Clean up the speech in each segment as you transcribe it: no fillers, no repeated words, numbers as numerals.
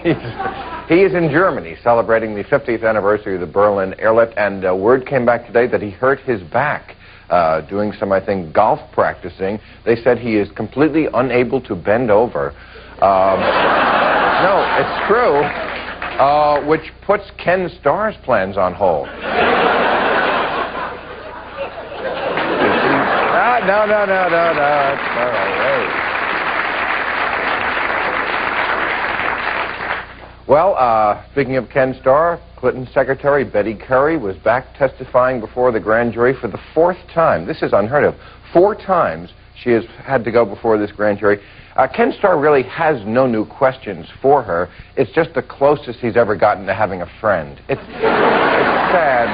He is in Germany celebrating the 50th anniversary of the Berlin airlift, and word came back today that he hurt his back doing some, I think, golf practicing. They said he is completely unable to bend over. No, it's true, which puts Ken Starr's plans on hold. No. It's all right. Wait. Well, speaking of Ken Starr, Clinton Secretary Betty Curry was back testifying before the grand jury for the 4th time. This is unheard of. 4 times she has had to go before this grand jury. Ken Starr really has no new questions for her. It's just the closest he's ever gotten to having a friend. It's sad.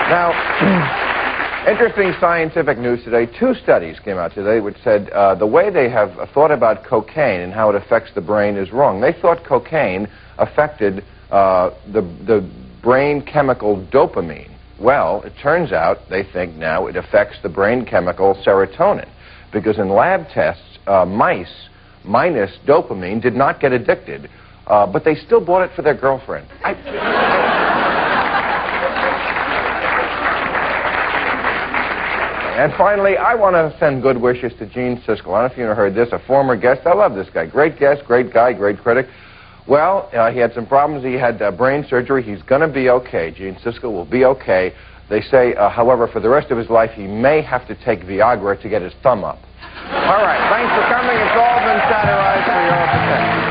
Now, interesting scientific news today. 2 studies came out today which said the way they have thought about cocaine and how it affects the brain is wrong. They thought cocaine affected the brain chemical dopamine. Well, it turns out, they think now, it affects the brain chemical serotonin. Because in lab tests, mice minus dopamine did not get addicted, but they still bought it for their girlfriend. And finally, I want to send good wishes to Gene Siskel. I don't know if you heard this, a former guest. I love this guy. Great guest, great guy, great critic. Well, he had some problems. He had brain surgery. He's going to be okay. Gene Siskel will be okay. They say, however, for the rest of his life, he may have to take Viagra to get his thumb up. All right, thanks for coming. It's all been satirized for your protection.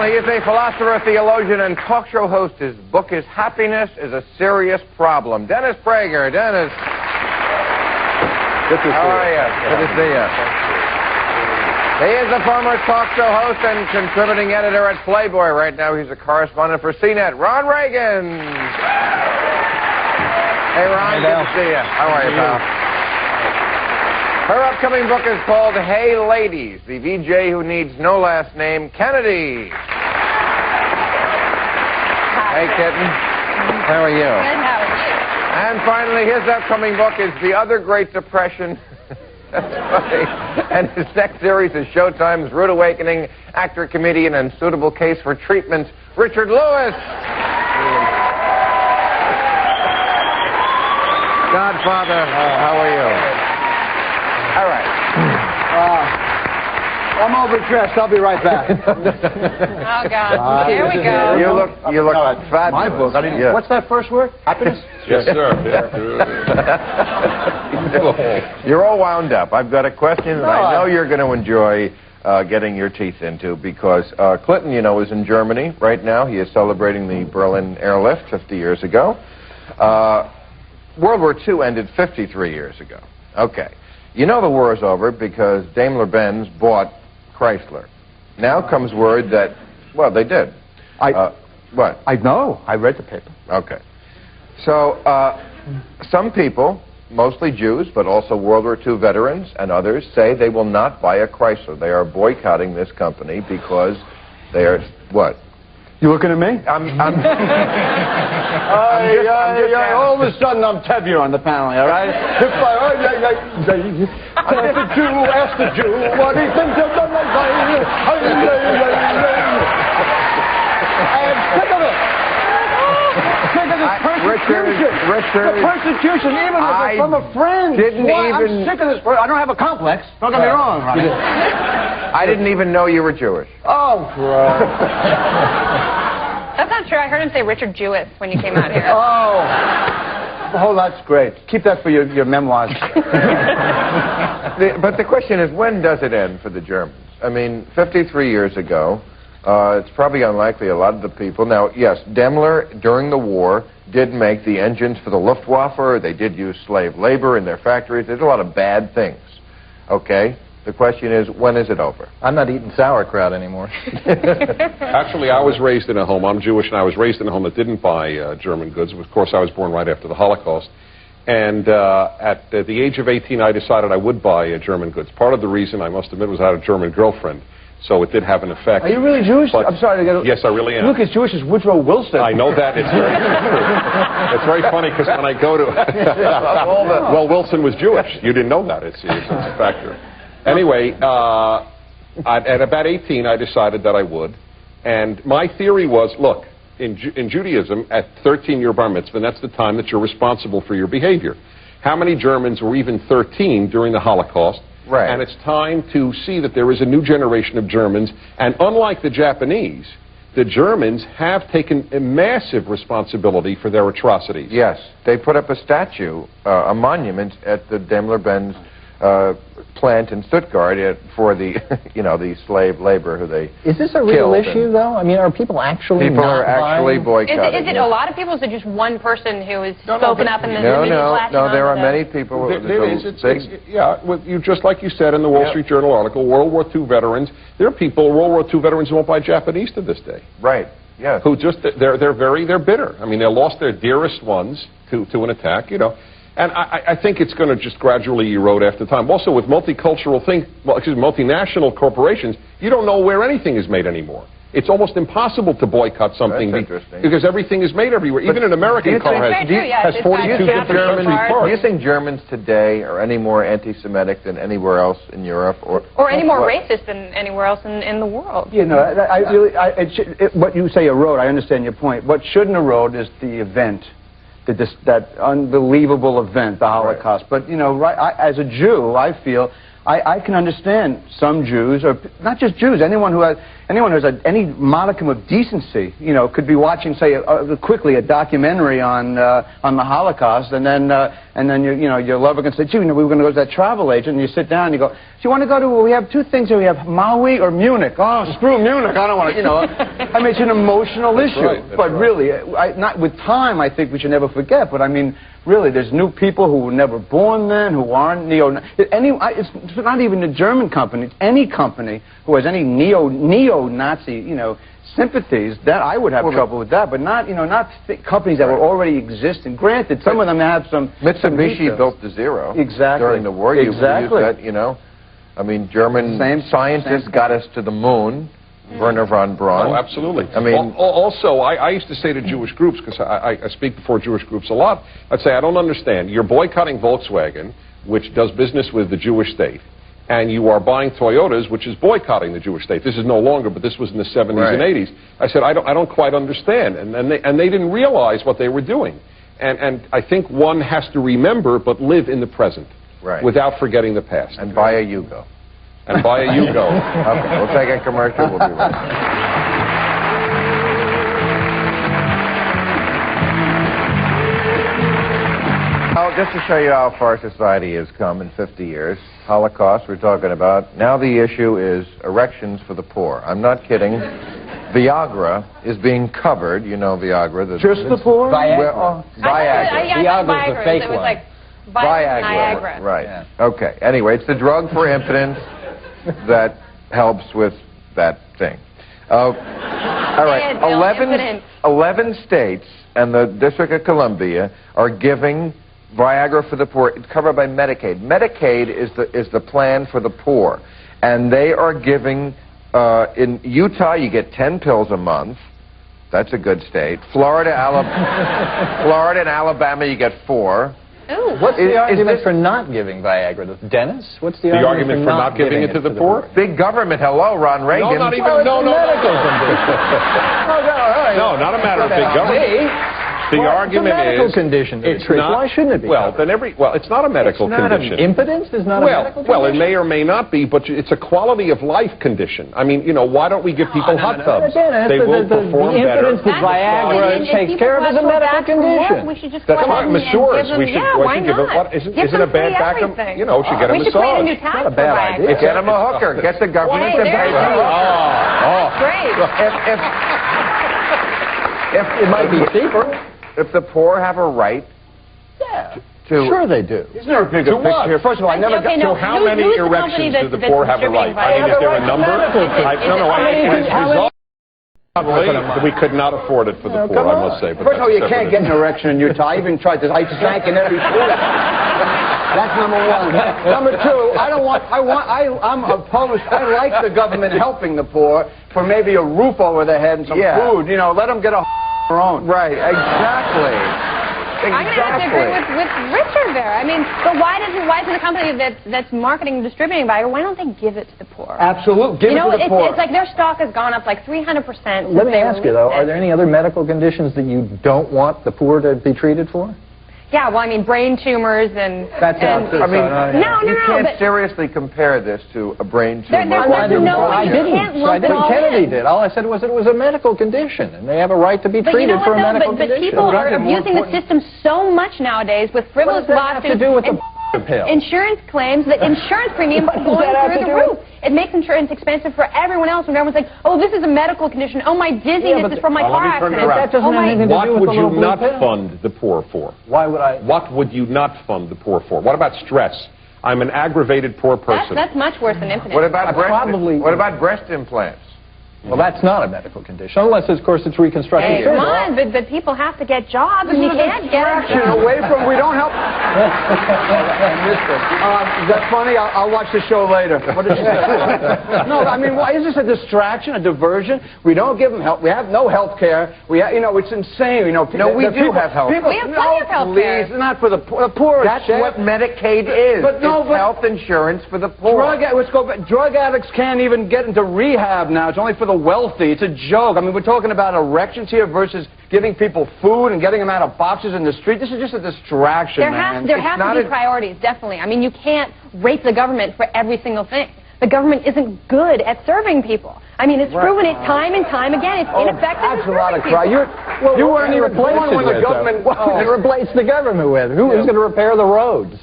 He is a philosopher, theologian, and talk show host. His book is Happiness is a Serious Problem. Dennis Prager. Dennis. Good to see you. How are you? Good to see you. He is a former talk show host and contributing editor at Playboy. Right now he's a correspondent for CNET. Ron Reagan. Hey, Ron. Good to see you. How are you, pal? Her upcoming book is called Hey Ladies, the VJ who needs no last name, Kennedy. Hey, kitten. How are you? Good, how are you? And finally, his upcoming book is The Other Great Depression. That's funny. And his next series is Showtime's Rude Awakening, actor, comedian, and suitable case for treatment, Richard Lewis. Godfather, how are you? All right. I'm overdressed. I'll be right back. Oh, God. Here we go. You look fabulous. My book. Yeah. What's that first word? Happiness? Yes, sir. You're all wound up. I've got a question that I know you're going to enjoy getting your teeth into, because Clinton, you know, is in Germany right now. He is celebrating the Berlin airlift 50 years ago. World War II ended 53 years ago. Okay. You know the war is over because Daimler-Benz bought Chrysler. Now comes word that, well, they did. What? I know. I read the paper. Okay. So, some people, mostly Jews, but also World War II veterans and others, say they will not buy a Chrysler. They are boycotting this company because they are, what? You looking at me? All of a sudden, I'm Tevye on the panel, all right? Ask the Jew what he thinks of the I'm sick of it. Sick of this persecution. Richard, the persecution, even from a friend. I'm sick of this. I don't have a complex. Don't get me wrong, right? I didn't even know you were Jewish. Oh, bro. That's not true. I heard him say Richard Jewess when you came out here. Oh, that's great. Keep that for your memoirs. But the question is, when does it end for the Germans? I mean, 53 years ago, it's probably unlikely a lot of the people. Now, yes, Daimler, during the war, did make the engines for the Luftwaffe. They did use slave labor in their factories. There's a lot of bad things. Okay? The question is, when is it over? I'm not eating sauerkraut anymore. Actually, I was raised in a home. I'm Jewish, and I was raised in a home that didn't buy German goods. Of course, I was born right after the Holocaust. And at the age of 18, I decided I would buy German goods. Part of the reason, I must admit, was I had a German girlfriend. So it did have an effect. Are you really Jewish? But, I'm sorry to get... Yes, I really am. You look as Jewish as Woodrow Wilson. I know that. It's very true. It's very funny because when I go to... Well, Wilson was Jewish. You didn't know that. It's a factor. Anyway, at about 18, I decided that I would. And my theory was, look, in Judaism, at 13-year bar mitzvah, that's the time that you're responsible for your behavior. How many Germans were even 13 during the Holocaust? Right. And it's time to see that there is a new generation of Germans. And unlike the Japanese, the Germans have taken a massive responsibility for their atrocities. Yes. They put up a statue, a monument at the Daimler-Benz plant in Stuttgart for the, the slave labor who they Is this a real issue, though? I mean, are people actually People are actually boycotting. Is it a lot of people, or is it just one person who is spoken up and then No, there are many people. Just like you said in the Wall Street Journal article, World War II veterans, there are people, World War II veterans who won't buy Japanese to this day. Right, yes. Who just, they're bitter. I mean, they lost their dearest ones to an attack, And I think it's going to just gradually erode after time. Also, with multinational corporations, you don't know where anything is made anymore. It's almost impossible to boycott something because everything is made everywhere. Even an American car has 42 different parts. Do you think Germans today are any more anti-Semitic than anywhere else in Europe, or any more racist than anywhere else in the world? What you say erode, I understand your point. What shouldn't erode is the event. That unbelievable event, the Holocaust. But, as a Jew, I feel I can understand some Jews, or not just Jews, anyone who has any modicum of decency, could be watching, say, quickly a documentary on the Holocaust, and then your lover can say, gee, we were going to go to that travel agent, and you sit down and you go, do you want to go to? We have two things here. We have Maui or Munich. Oh, screw Munich. I don't want to. I mean, it's an emotional issue. But really, with time, I think we should never forget. But I mean, really, there's new people who were never born then, who aren't it's not even the German company. It's any company who has any neo-Nazi, sympathies, that I would have trouble with that. But not companies that were already existing. Granted, some of them have some. Mitsubishi built the Zero. Exactly. During the war. Exactly. You used that, I mean, German scientists got us to the moon. Werner von Braun. Oh, absolutely. I mean, also, I used to say to Jewish groups, because I speak before Jewish groups a lot, I'd say, I don't understand. You're boycotting Volkswagen, which does business with the Jewish state, and you are buying Toyotas, which is boycotting the Jewish state. This is no longer, but this was in the 70s and 80s. I said, I don't quite understand, and they didn't realize what they were doing. And I think one has to remember, but live in the present, without forgetting the past. And buy a Yugo. And buy a Yugo. Okay, we'll take a commercial. We'll be right back. Well, just to show you how far society has come in 50 years, Holocaust we're talking about. Now the issue is erections for the poor. I'm not kidding. Viagra is being covered. Viagra. Just the poor? Viagra. Viagra's the fake one. Like Viagra. Right. Yeah. Okay. Anyway, it's the drug for impotence that helps with that thing. All right. 11 states and the District of Columbia are giving Viagra for the poor. It's covered by Medicaid. Medicaid is the plan for the poor, and they are giving. In Utah, you get 10 pills a month. That's a good state. Florida and Alabama, you get 4. Ooh. What's the argument for not giving Viagra? The dentists? What's the argument for not giving it to the poor? Big government. Hello, Ron Reagan. No, not even. No, medical condition. No, not a matter of big government. The argument it's a medical is condition. It's not. Why shouldn't it be? It's not a medical condition. Impotence is not a medical condition. Well, it may or may not be, but it's a quality of life condition. I mean, why don't we give people hot tubs? They will perform better. The impotence that Viagra takes care of is a medical condition. We should just go ahead and masseurs. We should give them. Isn't a bad back? Should get a massage. We should create a new tax for Viagra. Get them a hooker. Get the government to pay for it. Oh, great. If it might be cheaper. If the poor have a right sure they do. Isn't there a bigger picture here? First of all, I never got to how many erections do the poor have a right? I mean, is there a number? We could not afford it for the poor, I must say. First of all, you can't get an erection in Utah. I even tried this. I drank in every pool. That's number one. Number two, I'm opposed. I like the government helping the poor for maybe a roof over their head and some food. You know, let them get a their own. Right, exactly. I'm going to have to agree with Richard there. I mean, but why isn't a company that's marketing and distributing Viagra, why don't they give it to the poor? Absolutely. Give it to the poor. It's like their stock has gone up like 300%. Let me ask you, though, are there any other medical conditions that you don't want the poor to be treated for? Yeah, well, I mean, brain tumors and... That's absolutely... I mean, no, you can't seriously compare this to a brain tumor. I didn't. Kennedy did. All I said was it was a medical condition, and they have a right to be treated for a medical condition. But people are abusing the system so much nowadays with frivolous lawsuits. What does that have to do with the pill? Insurance claims that insurance premiums are going through the roof. It makes insurance expensive for everyone else when everyone's like, oh, this is a medical condition. Oh, my dizziness is from my car accident. That doesn't have anything to do with What would you not fund the poor for? Why would I? What would you not fund the poor for? What about stress? I'm an aggravated poor person. That's much worse than impotence. What about breast implants? Well, that's not a medical condition, unless, of course, it's reconstructive surgery. Come on, but people have to get jobs, and you can't get away from. We don't help. Is that funny? I'll watch the show later. What did you say? No, I mean, why is this a distraction, a diversion? We don't give them help. We have no health care. It's insane. No, we do have health. We have plenty of health care. Please, not for the poor. The poor. That's what Medicaid is. It's health insurance for the poor. Drug addicts can't even get into rehab now. It's only for the wealthy. It's a joke. I mean, we're talking about erections here versus giving people food and getting them out of boxes in the street. This is just a distraction, There have to be priorities, definitely. I mean, you can't rape the government for every single thing. The government isn't good at serving people. I mean, it's proven it time and time again. It's ineffective. That's a lot of cry. You weren't even born when the government. Replace the government with. Who's going to repair the roads?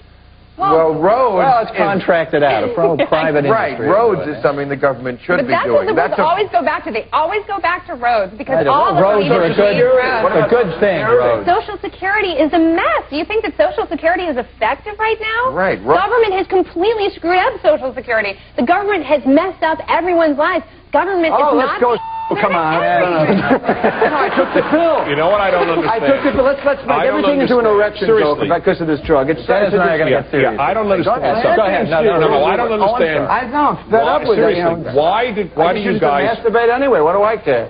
Well, roads... Well, it's contracted out. A private industry. Right, roads is something the government should be doing. But that's what always go back to. They always go back to roads because all the roads are a good thing. Social Security is a mess. Do you think that Social Security is effective right now? Right. Government has completely screwed up Social Security. The government has messed up everyone's lives. Government is not... Come on. I took the pill. You know what I don't understand? I took the pill. Let's make everything into an erection joke because of this drug. Dennis and I are going to get serious. I don't understand. Go ahead. No, I don't understand. I'm fed up with it. Seriously, why do you guys... masturbate anyway. What do I care?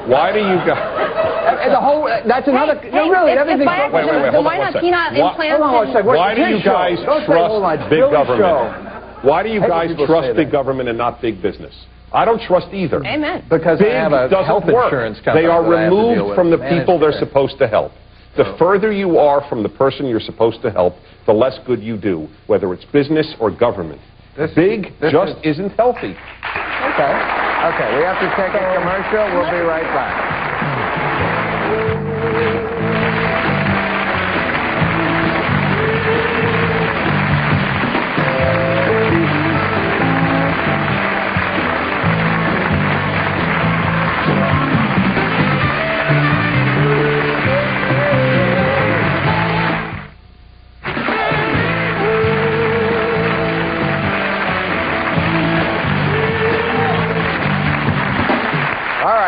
Why do you guys... That's another... No, really, everything... Wait, hold on one second. Why do you guys trust big government? Why do you guys trust big government and not big business? I don't trust either. Amen. Because they have a health insurance company. They are removed from the people they're supposed to help. The further you are from the person you're supposed to help, the less good you do, whether it's business or government. Big just isn't healthy. Okay, we have to take a commercial. We'll be right back.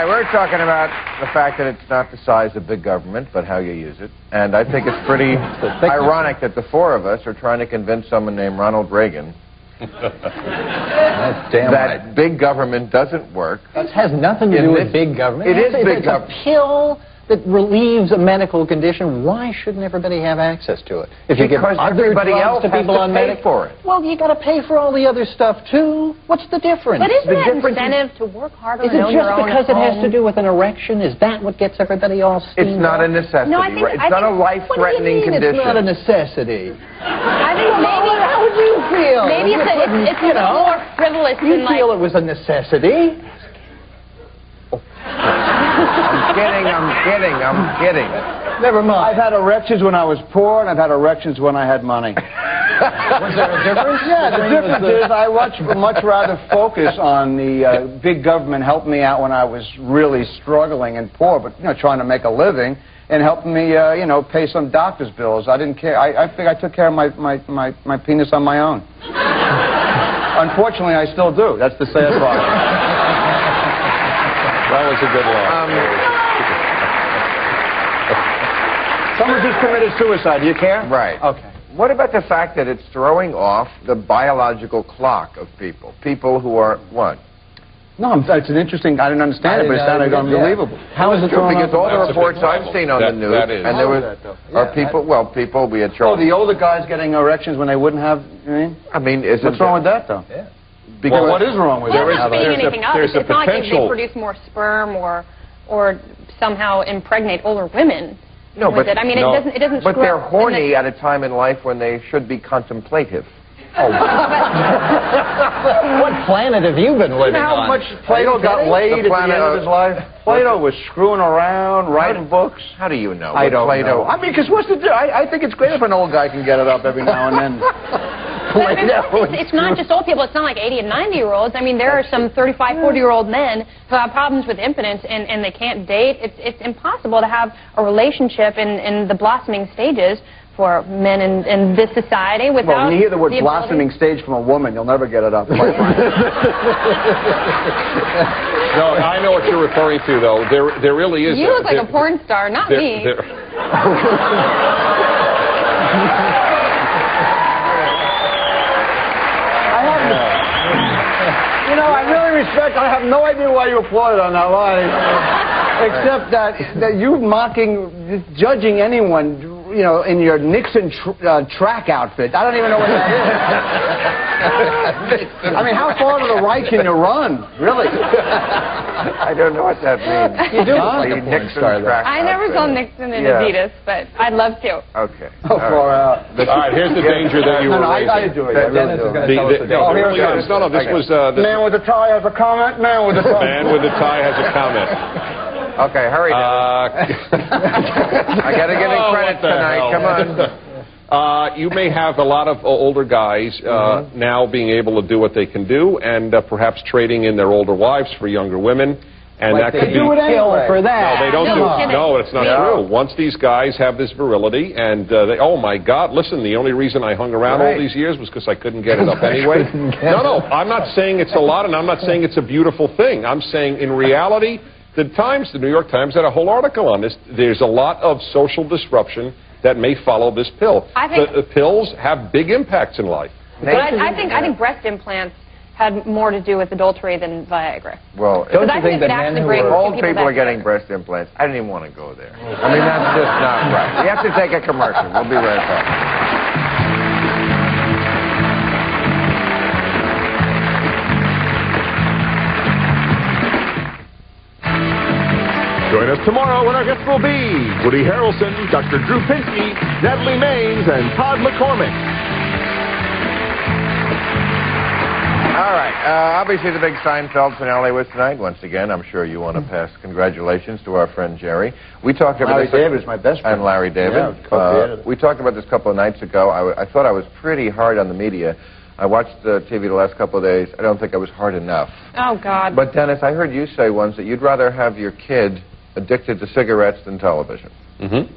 We're talking about the fact that it's not the size of big government, but how you use it. And I think it's pretty ironic that the four of us are trying to convince someone named Ronald Reagan that big government doesn't work. That has nothing to do with big government. It is big government. It's a pill that relieves a medical condition. Why shouldn't everybody have access to it? If you give other drugs to people on Medicaid for it. Well, you got to pay for all the other stuff too. What's the difference? But isn't that incentive to work harder and own your own home? Is it just because it has to do with an erection? Is that what gets everybody all steamed It's not a necessity. No, it's not a life-threatening condition. It's not a necessity. I think maybe... How would you feel? Maybe it's a little more frivolous than like... You feel it was a necessity? I'm kidding. Never mind. I've had erections when I was poor, and I've had erections when I had money. Was there a difference? Yeah, the difference is I much rather focus on the big government helping me out when I was really struggling and poor, but trying to make a living, and helping me pay some doctor's bills. I didn't care. I think I took care of my penis on my own. Unfortunately, I still do. That's the sad part. That was a good line. Someone just committed suicide. Do you care? Right. Okay. What about the fact that it's throwing off the biological clock of people? People who are what? No, it's an interesting. I didn't understand it, but it sounded unbelievable. Yeah. How is it throwing off? Because all the reports I've seen on the news, and there was people. We had Charles. Oh, the older guys getting erections when they wouldn't have. I mean, what's wrong with that though? Yeah. Because what is wrong with that? Well, not speeding anything up. It's not like they produce more sperm or somehow impregnate older women. No, but I mean, it doesn't. But they're horny at a time in life when they should be contemplative. Oh. What planet have you been living on? How much Plato got laid at the end of his life? Plato was screwing around, writing books. How do you know? I don't know. I mean, because what's the difference? I think it's great if an old guy can get it up every now and then. It's not just old people. It's not like 80 and 90-year-olds. I mean, there are some 35, 40-year-old men who have problems with impotence and they can't date. It's impossible to have a relationship in the blossoming stages for men in this society without. Well, when you hear the word blossoming stage from a woman, you'll never get it up. No, I know what you're referring to, though. There really is. You look like a porn star, not me. You know, I really respect. I have no idea why you applauded on that line, except that you mocking, judging anyone, you know, in your Nixon track outfit. I don't even know what that is. I mean, how far to the right can you run, really? I don't know what that means. You do look like a porn star, though. I never saw Nixon in Adidas, but I'd love to. Okay. How far out? All right, here's the danger that you were raising. I do it. Dennis is going to tell us the danger. No, this was... Man with the tie has a comment. Man with the tie. Man with the tie has a comment. Okay, hurry. I got to get in credit tonight. Come on. You may have a lot of older guys now being able to do what they can do, and perhaps trading in their older wives for younger women. And like that could do it anyway. For that. No, they don't do it. No, it's not true. Once these guys have this virility, and they, oh my God, listen, the only reason I hung around all these years was because I couldn't get it up anyway. No, I'm not saying it's a lot, and I'm not saying it's a beautiful thing. I'm saying in reality, the New York Times had a whole article on this. There's a lot of social disruption that may follow this pill. The pills have big impacts in life. But I think breast implants had more to do with adultery than Viagra. Well, don't you think that men who are old people are getting breast implants? I didn't even want to go there. I mean, that's just not right. We have to take a commercial. We'll be right back. Join us tomorrow when our guests will be Woody Harrelson, Dr. Drew Pinsky, Natalie Maines, and Todd McCormick. All right. Obviously, the big Seinfeld finale was tonight. Once again, I'm sure you want to pass congratulations to our friend Jerry. We talked about Larry David is my best friend. And Larry David. Yeah, we talked about this a couple of nights ago. I thought I was pretty hard on the media. I watched TV the last couple of days. I don't think I was hard enough. Oh, God. But, Dennis, I heard you say once that you'd rather have your kid addicted to cigarettes than television. Mm-hmm.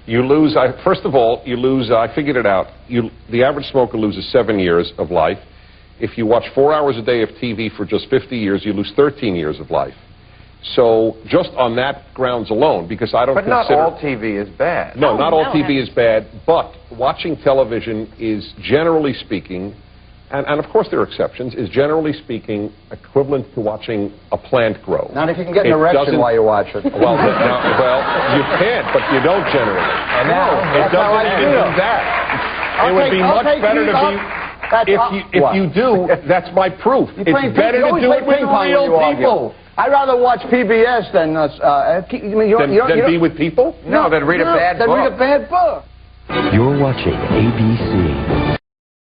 You lose, first of all, you lose, I figured it out, the average smoker loses 7 years of life. If you watch 4 hours a day of TV for just 50 years, you lose 13 years of life. So just on that grounds alone, because I don't consider... But not all TV is bad. No, not all TV is bad, but watching television is generally speaking, and of course there are exceptions, is generally speaking equivalent to watching a plant grow. Not if you can get an erection while you watch it. Well, you can't, but you don't generally. And now, it doesn't even do that. It would be much better to be... If you do, that's my proof. It's better to do it with real people. I'd rather watch PBS than be with people? No, than read a bad book. Than read a bad book. You're watching ABC.